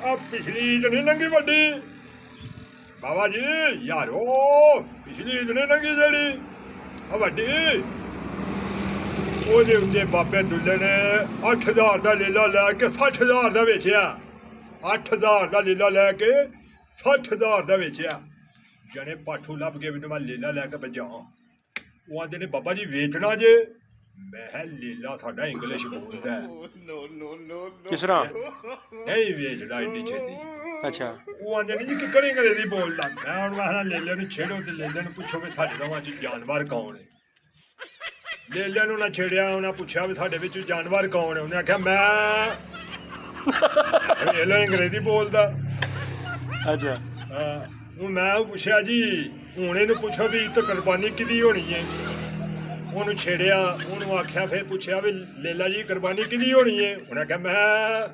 ਆ ਪਿਛਲੀ ਈਦ ਨਹੀਂ ਲੰਘੀ ਵੱਡੀ ਬਾਬਾ ਜੀ ਯਾਰੋ, ਪਿਛਲੀ ਈਦ ਨਹੀਂ ਲੰਘੀ ਜਿਹੜੀ ਆ ਵੱਡੀ, ਉਹਦੇ ਉੱਤੇ ਬਾਬੇ ਦੁੱਲੇ ਨੇ 8000 ਦਾ ਲੀਲਾ ਲੈ ਕੇ 60000 ਦਾ ਵੇਚਿਆ। 8000 ਦਾ ਲੀਲਾ ਲੈ ਕੇ 60000 ਦਾ ਵੇਚਿਆ। ਜਣੇ ਪਾਠੂ ਲੱਭ ਕੇ ਮੈਨੂੰ ਮੈਂ ਲੀਲਾ ਲੈ ਕੇ ਭੱਜਾਂ। ਉਹ ਆਂਦੇ ਨੇ ਬਾਬਾ ਜੀ ਵੇਚਣਾ ਜੇ। ਮੈਂ ਕਿਹਾ ਲੀਲਾ ਸਾਡਾ ਇੰਗਲਿਸ਼ ਬੋਲਦਾ ਕਿਸ ਤਰ੍ਹਾਂ ਨਹੀਂ ਵੇਚਦਾ ਇੰਨੀ ਛੇਤੀ। ਅੱਛਾ ਉਹ ਆਂਦੇ ਨੇ ਜੀ ਕਿੱਕਰ ਅੰਗਰੇਜ਼ੀ ਬੋਲਦਾ। ਮੈਂ ਹੁਣ ਮੈਂ ਲੇਲੇ ਨੂੰ ਛੇੜੋ ਤੇ ਲੇਲੇ ਨੂੰ ਪੁੱਛੋ ਵੀ ਸਾਡੇ ਦੋਵਾਂ 'ਚ ਜਾਨਵਰ ਕੌਣ ਹੈ। ਲੇਲੇ ਨੂੰ ਨਾ ਛੇੜਿਆ, ਉਹਨਾਂ ਪੁੱਛਿਆ ਵੀ ਸਾਡੇ ਵਿੱਚ ਜਾਨਵਰ ਕੌਣ ਹੈ। ਉਹਨੇ ਆਖਿਆ ਮੈਂ। ਲੇਲਾ ਅੰਗਰੇਜ਼ੀ ਬੋਲਦਾ। ਅੱਛਾ ਹੁਣ ਮੈਂ ਪੁੱਛਿਆ ਜੀ ਹੁਣ ਇਹਨੂੰ ਪੁੱਛੋ ਵੀ ਤਾਂ ਕੁਰਬਾਨੀ ਕਿਹਦੀ ਹੋਣੀ ਹੈ। ਉਹਨੂੰ ਛੇੜਿਆ, ਉਹਨੂੰ ਆਖਿਆ, ਫਿਰ ਪੁੱਛਿਆ ਵੀ ਲੇਲਾ ਜੀ ਕੁਰਬਾਨੀ ਕਿਹਦੀ ਹੋਣੀ ਹੈ। ਉਹਨੇ ਆਖਿਆ ਮੈਂ।